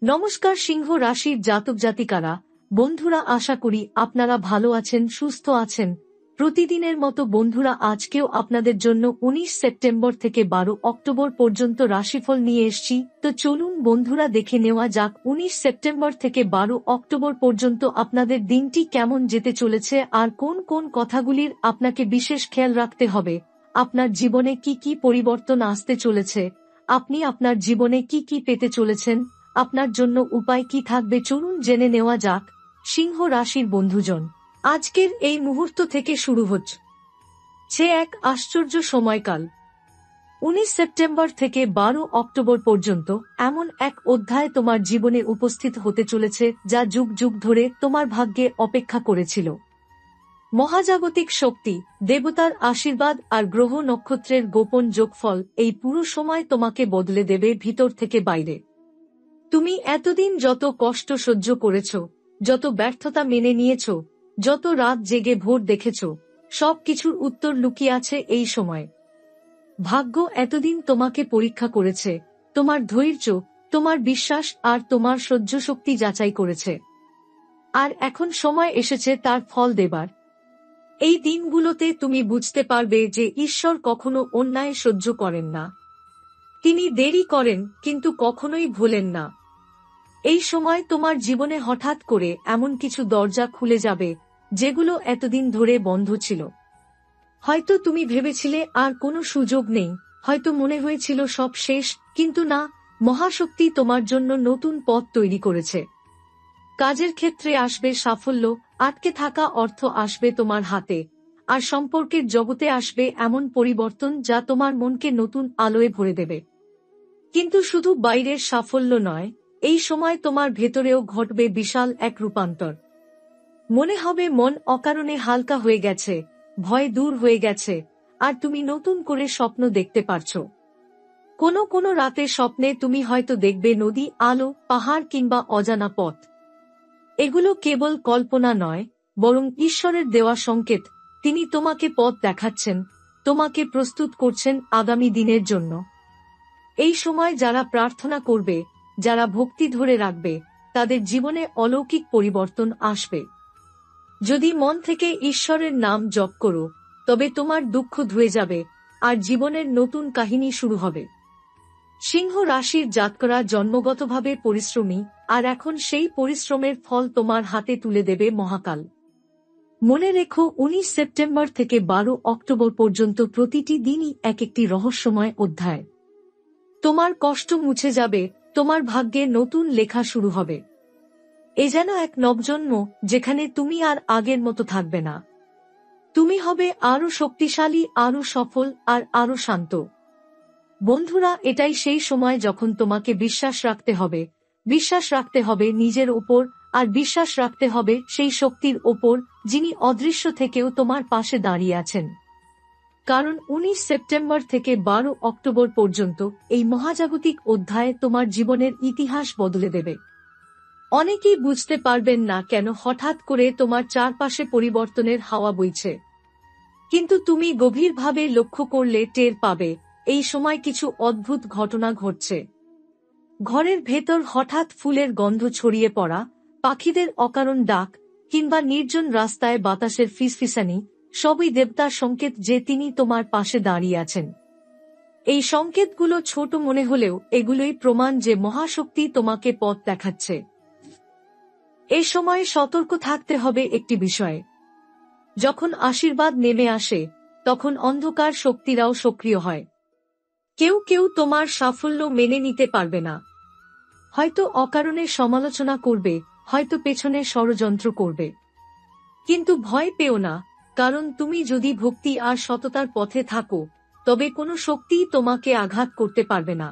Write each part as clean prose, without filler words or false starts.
নমস্কার সিংহ রাশির জাতক জাতিকারা, বন্ধুরা, আশা করি আপনারা ভালো আছেন, সুস্থ আছেন। প্রতিদিনের মতো বন্ধুরা, আজকেও আপনাদের জন্য 19 সেপ্টেম্বর থেকে 12 অক্টোবর পর্যন্ত রাশিফল নিয়ে এসেছি। তো চলুন বন্ধুরা, দেখে নেওয়া যাক 19 সেপ্টেম্বর থেকে 12 অক্টোবর পর্যন্ত আপনাদের দিনটি কেমন যেতে চলেছে আর কোন কোন কথাগুলির আপনাকে বিশেষ খেয়াল রাখতে হবে। আপনার জীবনে কি কি পরিবর্তন আসতে চলেছে, আপনি আপনার জীবনে কি কি পেতে চলেছেন, আপনার জন্য উপায় কি থাকবে, চলুন জেনে নেওয়া যাক। সিংহ রাশির বন্ধুজন, আজকের এই মুহূর্ত থেকে শুরু হচ্ছে এক আশ্চর্য সময়কাল। 19 সেপ্টেম্বর থেকে 12 অক্টোবর পর্যন্ত এমন এক অধ্যায় তোমার জীবনে উপস্থিত হতে চলেছে যা যুগ যুগ ধরে তোমার ভাগ্যে অপেক্ষা করেছিল। মহাজাগতিক শক্তি, দেবতার আশীর্বাদ আর গ্রহ নক্ষত্রের গোপন যোগফল এই পুরো সময় তোমাকে বদলে দেবে ভিতর থেকে বাইরে। তুমি এতদিন যত কষ্ট সহ্য করেছ, যত ব্যর্থতা মেনে নিয়েছ, যত রাত জেগে ভোর দেখেছ, সবকিছুর উত্তর লুকিয়ে আছে এই সময়। ভাগ্য এতদিন তোমাকে পরীক্ষা করেছে, তোমার ধৈর্য, তোমার বিশ্বাস আর তোমার সহ্য শক্তি যাচাই করেছে। আর এখন সময় এসেছে তার ফল দেবার। এই দিনগুলোতে তুমি বুঝতে পারবে যে ঈশ্বর কখনো অন্যায় সহ্য করেন না। তিনি দেরি করেন কিন্তু কখনোই ভোলেন না। এই সময় তোমার জীবনে হঠাৎ করে এমন কিছু দরজা খুলে যাবে যেগুলো এতদিন ধরে বন্ধ ছিল। হয়তো তুমি ভেবেছিলে আর কোনো সুযোগ নেই, হয়তো মনে হয়েছিল সব শেষ, কিন্তু না, মহাশক্তি তোমার জন্য নতুন পথ তৈরি করেছে। কাজের ক্ষেত্রে আসবে সাফল্য, আটকে থাকা অর্থ আসবে তোমার হাতে, আর সম্পর্কের জগতে আসবে এমন পরিবর্তন যা তোমার মনকে নতুন আলোয় ভরে দেবে। কিন্তু শুধু বাইরের সাফল্য নয়, এই সময় তোমার ভেতরেও ঘটবে বিশাল এক রূপান্তর। মনে হবে মন অকারণে হালকা হয়ে গেছে, ভয় দূর হয়ে গেছে, আর তুমি নতুন করে স্বপ্ন দেখতে পারছো। কোনো কোনো রাতে স্বপ্নে তুমি হয়তো দেখবে নদী, আলো, পাহাড় কিংবা অজানা পথ। এগুলো কেবল কল্পনা নয়, বরং ঈশ্বরের দেওয়া সংকেত। তিনি তোমাকে পথ দেখাচ্ছেন, তোমাকে প্রস্তুত করছেন আগামী দিনের জন্য। এই সময় যারা প্রার্থনা করবে, যারা ভক্তি ধরে রাখবে, তাদের জীবনে অলৌকিক পরিবর্তন আসবে। যদি মন থেকে ঈশ্বরের নাম জপ করো, তবে তোমার দুঃখ ধুয়ে যাবে আর জীবনের নতুন কাহিনী শুরু হবে। সিংহ রাশির জাতকরা জন্মগতভাবে পরিশ্রমী, আর এখন সেই পরিশ্রমের ফল তোমার হাতে তুলে দেবে মহাকাল। মনে রেখো, 19 সেপ্টেম্বর থেকে 12 অক্টোবর পর্যন্ত প্রতিটি দিনই এক একটি রহস্যময় অধ্যায়। তোমার কষ্ট মুছে যাবে, তোমার ভাগ্যে নতুন লেখা শুরু হবে। এ যেন এক নবজন্ম, যেখানে তুমি আর আগের মতো থাকবে না। তুমি হবে আরো শক্তিশালী, আরো সফল আর আরো শান্ত। বন্ধুরা, এটাই সেই সময় যখন তোমাকে বিশ্বাস রাখতে হবে নিজের ওপর, আর বিশ্বাস রাখতে হবে সেই শক্তির ওপর যিনি অদৃশ্য থেকেও তোমার পাশে দাঁড়িয়ে আছেন। কারণ 19 সেপ্টেম্বর থেকে 12 অক্টোবর পর্যন্ত এই মহাজাগতিক অধ্যায় তোমার জীবনের ইতিহাস বদলে দেবে। অনেকেই বুঝতে পারবেন না কেন হঠাৎ করে তোমার চারপাশে পরিবর্তনের হাওয়া বইছে, কিন্তু তুমি গভীরভাবে লক্ষ্য করলে টের পাবে এই সময় কিছু অদ্ভুত ঘটনা ঘটছে। ঘরের ভেতর হঠাৎ ফুলের গন্ধ ছড়িয়ে পড়া, পাখিদের অকারণ ডাক, কিংবা নির্জন রাস্তায় বাতাসের ফিসফিসানি, সবই দেবতার সংকেত যে তিনি তোমার পাশে দাঁড়িয়ে আছেন। এই সংকেতগুলো ছোট মনে হলেও এগুলোই প্রমাণ যে মহাশক্তি তোমাকে পথ দেখাচ্ছে। এই সময়ে সতর্ক থাকতে হবে একটি বিষয়ে। যখন আশীর্বাদ নেমে আসে, তখন অন্ধকার শক্তিরাও সক্রিয় হয়। কেউ কেউ তোমার সাফল্য মেনে নিতে পারবে না, হয়তো অকারণে সমালোচনা করবে, হয়তো পেছনে ষড়যন্ত্র করবে। কিন্তু ভয় পেও না, কারণ তুমি যদি ভক্তি আর সততার পথে থাকো, তবে কোনো শক্তিই তোমাকে আঘাত করতে পারবে না।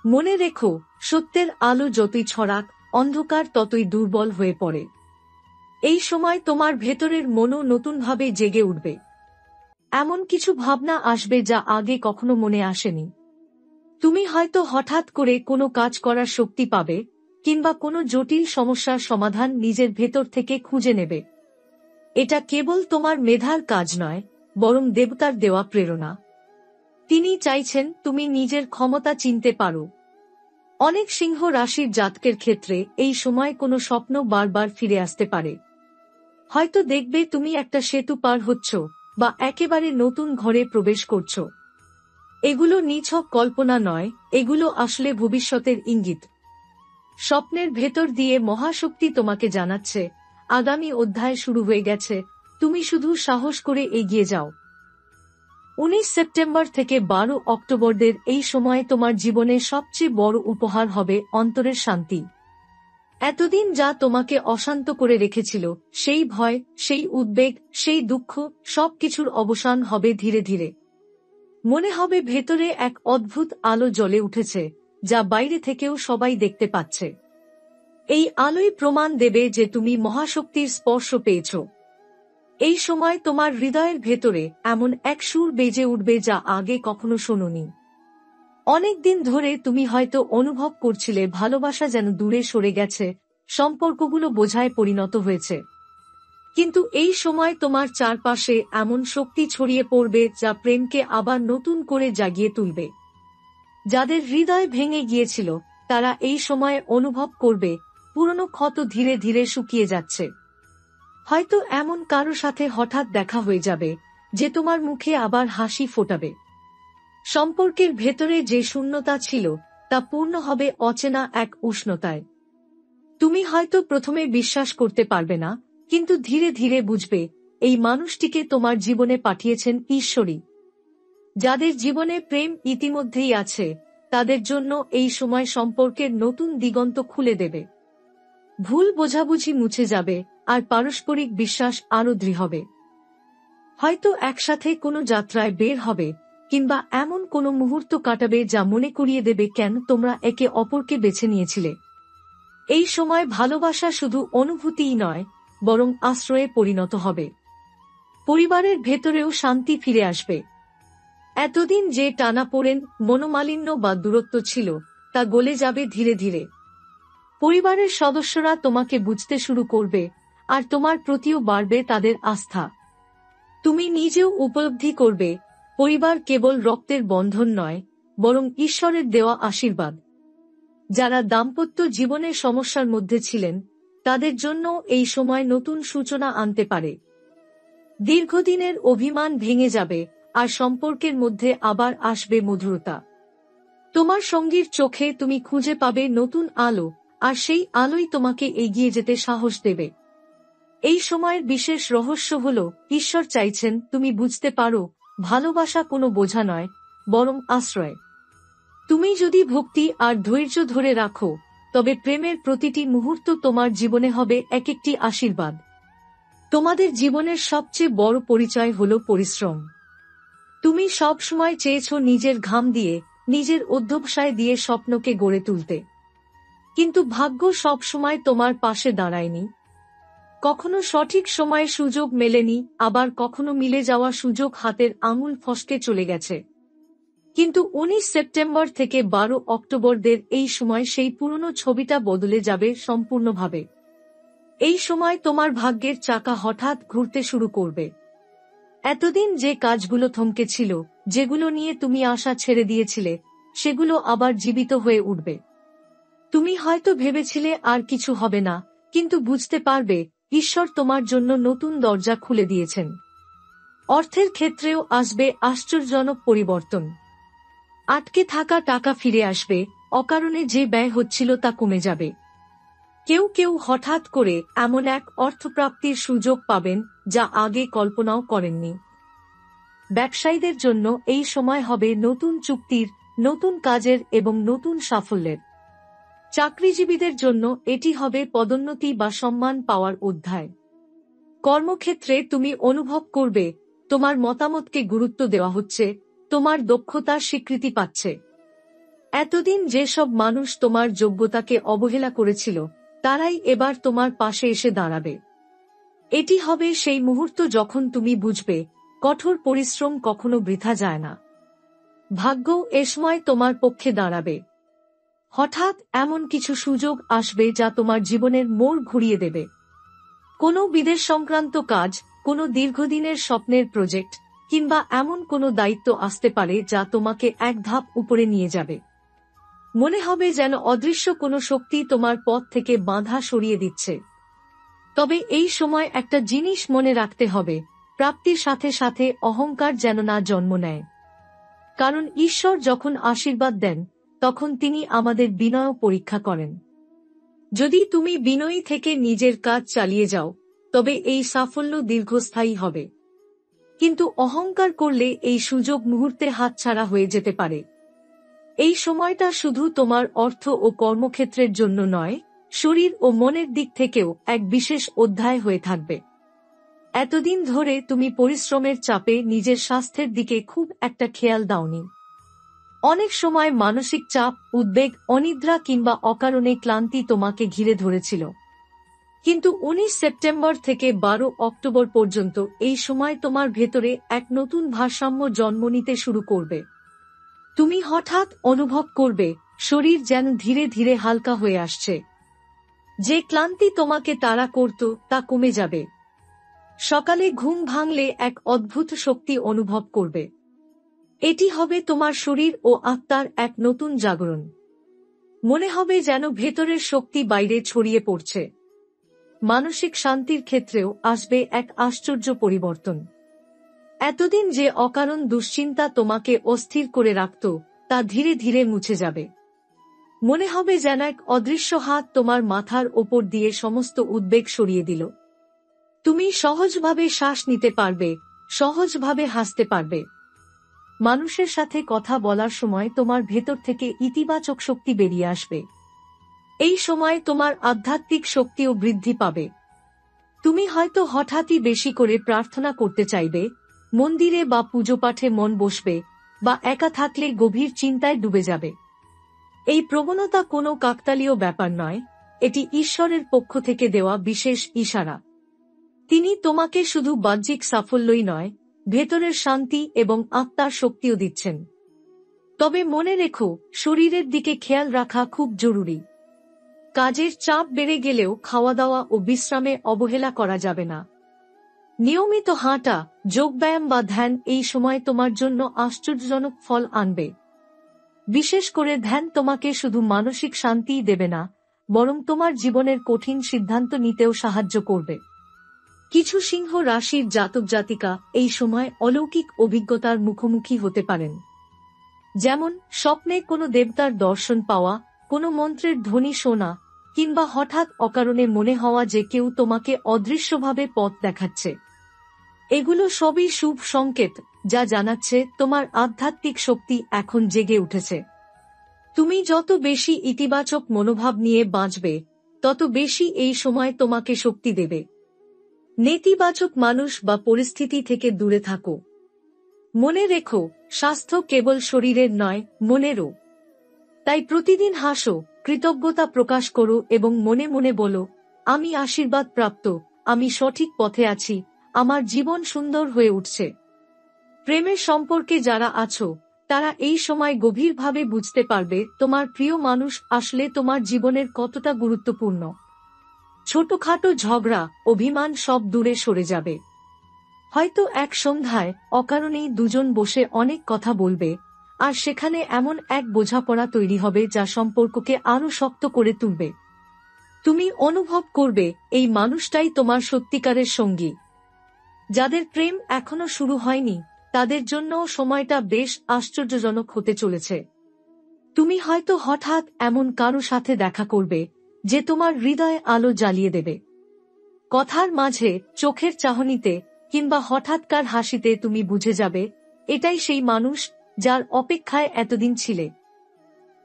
মনে রেখো, সত্যের আলো যতই ছড়াক, অন্ধকার ততই দুর্বল হয়ে পড়ে। এই সময় তোমার ভেতরের মনও নতুনভাবে জেগে উঠবে। এমন কিছু ভাবনা আসবে যা আগে কখনো মনে আসেনি। তুমি হয়তো হঠাৎ করে কোনো কাজ করার শক্তি পাবে, কিংবা কোনো জটিল সমস্যার সমাধান নিজের ভেতর থেকে খুঁজে নেবে। এটা কেবল তোমার মেধার কাজ নয়, বরং দেবতার দেওয়া প্রেরণা। তিনি চাইছেন তুমি নিজের ক্ষমতা চিনতে পারো। অনেক সিংহ রাশির জাতকের ক্ষেত্রে এই সময় কোনো স্বপ্ন বারবার ফিরে আসতে পারে। হয়তো দেখবে তুমি একটা সেতু পার হচ্ছ বা একেবারে নতুন ঘরে প্রবেশ করছ। এগুলো নিছক কল্পনা নয়, এগুলো আসলে ভবিষ্যতের ইঙ্গিত। স্বপ্নের ভেতর দিয়ে মহাশক্তি তোমাকে জানাচ্ছে আগামী অধ্যায় শুরু হয়ে গেছে, তুমি শুধু সাহস করে এগিয়ে যাও। 19 সেপ্টেম্বর থেকে 12 অক্টোবরদের এই সময়ে তোমার জীবনে সবচেয়ে বড় উপহার হবে অন্তরের শান্তি। এতদিন যা তোমাকে অশান্ত করে রেখেছিল, সেই ভয়, সেই উদ্বেগ, সেই দুঃখ, সবকিছুর অবসান হবে ধীরে ধীরে। মনে হবে ভেতরে এক অদ্ভুত আলো জ্বলে উঠেছে, যা বাইরে থেকেও সবাই দেখতে পাচ্ছে। এই আলোই প্রমাণ দেবে যে তুমি মহাশক্তির স্পর্শ পেয়েছ। এই সময় তোমার হৃদয়ের ভেতরে এমন এক সুর বেজে উঠবে যা আগে কখনো শোনোনি। অনেকদিন ধরে তুমি হয়তো অনুভব করছিলে ভালোবাসা যেন দূরে সরে গেছে, সম্পর্কগুলো বোঝায় পরিণত হয়েছে। কিন্তু এই সময় তোমার চারপাশে এমন শক্তি ছড়িয়ে পড়বে যা প্রেমকে আবার নতুন করে জাগিয়ে তুলবে। যাদের হৃদয় ভেঙে গিয়েছিল, তারা এই সময়ে অনুভব করবে পুরনো ক্ষত ধীরে ধীরে শুকিয়ে যাচ্ছে। হয়তো এমন কারো সাথে হঠাৎ দেখা হয়ে যাবে যে তোমার মুখে আবার হাসি ফোটাবে। সম্পর্কের ভেতরে যে শূন্যতা ছিল তা পূর্ণ হবে অচেনা এক উষ্ণতায়। তুমি হয়তো প্রথমে বিশ্বাস করতে পারবে না, কিন্তু ধীরে ধীরে বুঝবে এই মানুষটিকে তোমার জীবনে পাঠিয়েছেন ঈশ্বরই। যাদের জীবনে প্রেম ইতিমধ্যেই আছে, তাদের জন্য এই সময় সম্পর্কের নতুন দিগন্ত খুলে দেবে। ভুল বোঝাবুঝি মুছে যাবে আর পারস্পরিক বিশ্বাস আরো দৃঢ় হবে। হয়তো একসাথে কোনো যাত্রায় বের হবে, কিংবা এমন কোনো মুহূর্ত কাটাবে যা মনে করিয়ে দেবে কেন তোমরা একে অপরকে বেছে নিয়েছিলে। এই সময় ভালোবাসা শুধু অনুভূতিই নয়, বরং আশ্রয়ে পরিণত হবে। পরিবারের ভেতরেও শান্তি ফিরে আসবে। এতদিন যে টানাপোড়েন, মনোমালিন্য বা দূরত্ব ছিল, তা গলে যাবে ধীরে ধীরে। পরিবারের সদস্যরা তোমাকে বুঝতে শুরু করবে, আর তোমার প্রতিও বাড়বে তাদের আস্থা। তুমি নিজেও উপলব্ধি করবে পরিবার কেবল রক্তের বন্ধন নয়, বরং ঈশ্বরের দেওয়া আশীর্বাদ। যারা দাম্পত্য জীবনের সমস্যার মধ্যে ছিলেন, তাদের জন্য এই সময় নতুন সূচনা আনতে পারে। দীর্ঘদিনের অভিমান ভেঙে যাবে, আর সম্পর্কের মধ্যে আবার আসবে মধুরতা। তোমার সঙ্গীর চোখে তুমি খুঁজে পাবে নতুন আলো, আর সেই আলোই তোমাকে এগিয়ে যেতে সাহস দেবে। এই সময়ের বিশেষ রহস্য হল, ঈশ্বর চাইছেন তুমি বুঝতে পারো ভালোবাসা কোনো বোঝা নয়, বরং আশ্রয়। তুমি যদি ভক্তি আর ধৈর্য ধরে রাখো, তবে প্রেমের প্রতিটি মুহূর্ত তোমার জীবনে হবে এক একটি আশীর্বাদ। তোমাদের জীবনের সবচেয়ে বড় পরিচয় হল পরিশ্রম। তুমি সব সময় চেয়েছ নিজের ঘাম দিয়ে, নিজের অধ্যবসায় দিয়ে স্বপ্নকে গড়ে তুলতে। কিন্তু ভাগ্য সব সময় তোমার পাশে দাঁড়ায়নি। কখনো সঠিক সময়ে সুযোগ মেলেনি, আবার কখনো মিলে যাওয়া সুযোগ হাতের আঙুল ফসকে চলে গেছে। কিন্তু 19 সেপ্টেম্বর থেকে 12 অক্টোবরদের এই সময় সেই পুরনো ছবিটা বদলে যাবে সম্পূর্ণভাবে। এই সময় তোমার ভাগ্যের চাকা হঠাৎ ঘুরতে শুরু করবে। এতদিন যে কাজগুলো থমকে ছিল, যেগুলো নিয়ে তুমি আশা ছেড়ে দিয়েছিলে, সেগুলো আবার জীবিত হয়ে উঠবে। তুমি হয়তো ভেবেছিলে আর কিছু হবে না, কিন্তু বুঝতে পারবে ঈশ্বর তোমার জন্য নতুন দরজা খুলে দিয়েছেন। অর্থের ক্ষেত্রেও আসবে আশ্চর্যজনক পরিবর্তন। আটকে থাকা টাকা ফিরে আসবে, অকারণে যে ব্যয় হচ্ছিল তা কমে যাবে। কেউ কেউ হঠাৎ করে এমন এক অর্থপ্রাপ্তির সুযোগ পাবেন যা আগে কল্পনাও করেননি। ব্যবসায়ীদের জন্য এই সময় হবে নতুন চুক্তির, নতুন কাজের এবং নতুন সাফল্যের। চাকরিজীবীদের জন্য এটি হবে পদোন্নতি বা সম্মান পাওয়ার অধ্যায়। কর্মক্ষেত্রে তুমি অনুভব করবে তোমার মতামতকে গুরুত্ব দেওয়া হচ্ছে, তোমার দক্ষতার স্বীকৃতি পাচ্ছে। এতদিন যেসব মানুষ তোমার যোগ্যতাকে অবহেলা করেছিল, তারাই এবার তোমার পাশে এসে দাঁড়াবে। এটি হবে সেই মুহূর্ত যখন তুমি বুঝবে কঠোর পরিশ্রম কখনো বৃথা যায় না। ভাগ্য এ সময় তোমার পক্ষে দাঁড়াবে। হঠাৎ এমন কিছু সুযোগ আসবে যা তোমার জীবনের মোড় ঘুরিয়ে দেবে। কোনো বিদেশ সংক্রান্ত কাজ, কোনো দীর্ঘদিনের স্বপ্নের প্রজেক্ট, কিংবা এমন কোনো দায়িত্ব আসতে পারে যা তোমাকে এক ধাপ উপরে নিয়ে যাবে। মনে হবে যেন অদৃশ্য কোনো শক্তি তোমার পথ থেকে বাধা সরিয়ে দিচ্ছে। তবে এই সময় একটা জিনিস মনে রাখতে হবে, প্রাপ্তির সাথে সাথে অহংকার যেন না জন্ম নেয়। কারণ ঈশ্বর যখন আশীর্বাদ দেন তখন তিনি আমাদের বিনয় পরীক্ষা করেন। যদি তুমি বিনয়ী থেকে নিজের কাজ চালিয়ে যাও তবে এই সাফল্য দীর্ঘস্থায়ী হবে। কিন্তু অহংকার করলে এই সুযোগ মুহূর্তে হাতছাড়া হয়ে যেতে পারে। এই সময়টা শুধু তোমার অর্থ ও কর্মক্ষেত্রের জন্য নয়, শরীর ও মনের দিক থেকেও এক বিশেষ অধ্যায় হয়ে থাকবে। এতদিন ধরে তুমি পরিশ্রমের চাপে নিজের স্বাস্থ্যের দিকে খুব একটা খেয়াল দাওনি। অনেক সময় মানসিক চাপ, উদ্বেগ, অনিদ্রা কিংবা অকারণে ক্লান্তি তোমাকে ঘিরে ধরেছিল। কিন্তু 19 সেপ্টেম্বর থেকে 12 অক্টোবর পর্যন্ত এই সময় তোমার ভেতরে এক নতুন ভারসাম্য জন্ম নিতে শুরু করবে। তুমি হঠাৎ অনুভব করবে শরীর যেন ধীরে ধীরে হালকা হয়ে আসছে। যে ক্লান্তি তোমাকে তাড়া করত তা কমে যাবে। সকালে ঘুম ভাঙলে এক অদ্ভুত শক্তি অনুভব করবে। এটি হবে তোমার শরীর ও আত্মার এক নতুন জাগরণ। মনে হবে যেন ভেতরের শক্তি বাইরে ছড়িয়ে পড়ছে। মানসিক শান্তির ক্ষেত্রেও আসবে এক আশ্চর্য পরিবর্তন। এতদিন যে অকারণ দুশ্চিন্তা তোমাকে অস্থির করে রাখত তা ধীরে ধীরে মুছে যাবে। মনে হবে যেন এক অদৃশ্য হাত তোমার মাথার ওপর দিয়ে সমস্ত উদ্বেগ সরিয়ে দিল। তুমি সহজভাবে শ্বাস নিতে পারবে, সহজভাবে হাসতে পারবে। মানুষের সাথে কথা বলার সময় তোমার ভেতর থেকে ইতিবাচক শক্তি বেরিয়ে আসবে। এই সময় তোমার আধ্যাত্মিক শক্তিও বৃদ্ধি পাবে। তুমি হয়তো হঠাৎই বেশি করে প্রার্থনা করতে চাইবে, মন্দিরে বা পুজো পাঠে মন বসবে, বা একা থাকলে গভীর চিন্তায় ডুবে যাবে। এই প্রবণতা কোনো কাকতালীয় ব্যাপার নয়, এটি ঈশ্বরের পক্ষ থেকে দেওয়া বিশেষ ইশারা। তিনি তোমাকে শুধু বাহ্যিক সাফল্যই নয়, ভেতরের শান্তি এবং আত্মার শক্তিও দিচ্ছেন। তবে মনে রেখো, শরীরের দিকে খেয়াল রাখা খুব জরুরি। কাজের চাপ বেড়ে গেলেও খাওয়া দাওয়া ও বিশ্রামে অবহেলা করা যাবে না। নিয়মিত হাঁটা, যোগব্যায়াম বা ধ্যান এই সময় তোমার জন্য আশ্চর্যজনক ফল আনবে। বিশেষ করে ধ্যান তোমাকে শুধু মানসিক শান্তিই দেবে না, বরং তোমার জীবনের কঠিন সিদ্ধান্ত নিতেও সাহায্য করবে। কিছু সিংহ রাশির জাতক জাতিকা এই সময় অলৌকিক অভিজ্ঞতার মুখোমুখি হতে পারেন। যেমন স্বপ্নে কোনো দেবতার দর্শন পাওয়া, কোনো মন্ত্রের ধ্বনি শোনা, কিংবা হঠাৎ অকারণে মনে হওয়া যে কেউ তোমাকে অদৃশ্যভাবে পথ দেখাচ্ছে। এগুলো সবই শুভ সংকেত, যা জানাচ্ছে তোমার আধ্যাত্মিক শক্তি এখন জেগে উঠেছে। তুমি যত বেশি ইতিবাচক মনোভাব নিয়ে বাঁচবে, তত বেশি এই সময় তোমাকে শক্তি দেবে। নেতিবাচক মানুষ বা পরিস্থিতি থেকে দূরে থাকো। মনে রেখো, স্বাস্থ্য কেবল শরীরের নয়, মনেরও। তাই প্রতিদিন হাসো, কৃতজ্ঞতা প্রকাশ করো এবং মনে মনে বলো, আমি আশীর্বাদ প্রাপ্ত, আমি সঠিক পথে আছি, আমার জীবন সুন্দর হয়ে উঠছে। প্রেমের সম্পর্কে যারা আছো, তারা এই সময় গভীরভাবে বুঝতে পারবে তোমার প্রিয় মানুষ আসলে তোমার জীবনের কতটা গুরুত্বপূর্ণ। ছোটখাটো ঝগড়া, অভিমান সব দূরে সরে যাবে। হয়তো এক সন্ধ্যায় অকারণেই দুজন বসে অনেক কথা বলবে, আর সেখানে এমন এক বোঝাপড়া তৈরি হবে যা সম্পর্ককে আরো শক্ত করে তুলবে। তুমি অনুভব করবে এই মানুষটাই তোমার সত্যিকারের সঙ্গী। যাদের প্রেম এখনো শুরু হয়নি, তাদের জন্যও সময়টা বেশ আশ্চর্যজনক হতে চলেছে। তুমি হয়তো হঠাৎ এমন কারো সাথে দেখা করবে যে তোমার হৃদয়ে আলো জ্বালিয়ে দেবে। কথার মাঝে, চোখের চাহনিতে কিংবা হঠাৎকার হাসিতে তুমি বুঝে যাবে এটাই সেই মানুষ যার অপেক্ষায় এতদিন ছিলে।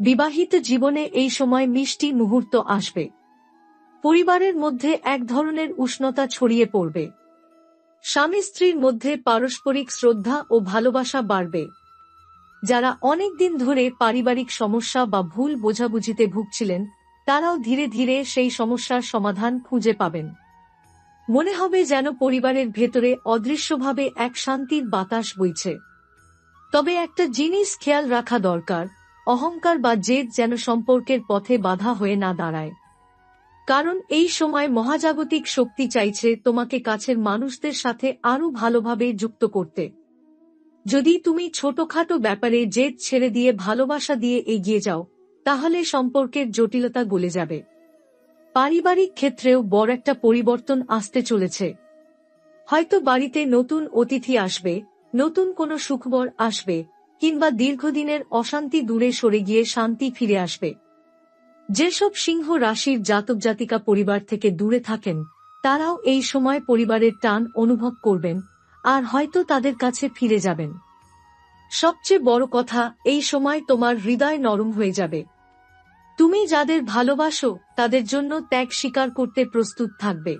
বিবাহিত জীবনে এই সময় মিষ্টি মুহূর্ত আসবে। পরিবারের মধ্যে এক ধরনের উষ্ণতা ছড়িয়ে পড়বে। স্বামী স্ত্রীর মধ্যে পারস্পরিক শ্রদ্ধা ও ভালোবাসা বাড়বে। যারা অনেক দিন ধরে পারিবারিক সমস্যা বা ভুল বোঝাবুঝিতে ভুগছিলেন, তারাও ধীরে ধীরে সেই সমস্যার সমাধান খুঁজে পাবেন। মনে হবে যেন পরিবারের ভেতরে অদৃশ্যভাবে এক শান্তির বাতাস বইছে। তবে একটা জিনিস খেয়াল রাখা দরকার, অহংকার বা জেদ যেন সম্পর্কের পথে বাধা হয়ে না দাঁড়ায়। কারণ এই সময় মহাজাগতিক শক্তি চাইছে তোমাকে কাছের মানুষদের সাথে আরো ভালোভাবে যুক্ত করতে। যদি তুমি ছোটখাটো ব্যাপারে জেদ ছেড়ে দিয়ে ভালোবাসা দিয়ে এগিয়ে যাও, তাহলে সম্পর্কের জটিলতা গলে যাবে। পারিবারিক ক্ষেত্রেও বড় একটা পরিবর্তন আসতে চলেছে। হয়তো বাড়িতে নতুন অতিথি আসবে, নতুন কোনো সুখবর আসবে, কিংবা দীর্ঘদিনের অশান্তি দূরে সরে গিয়ে শান্তি ফিরে আসবে। যেসব সিংহ রাশির জাতক জাতিকা পরিবার থেকে দূরে থাকেন, তারাও এই সময় পরিবারের টান অনুভব করবেন আর হয়তো তাদের কাছে ফিরে যাবেন। সবচেয়ে বড় কথা, এই সময় তোমার হৃদয় নরম হয়ে যাবে। তুমি যাদের ভালোবাসো তাদের জন্য ত্যাগ স্বীকার করতে প্রস্তুত থাকবে।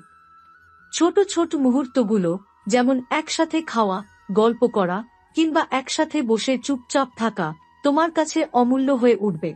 ছোট ছোট মুহূর্তগুলো, যেমন একসাথে খাওয়া, গল্প করা কিংবা একসাথে বসে চুপচাপ থাকা, তোমার কাছে অমূল্য হয়ে উঠবে।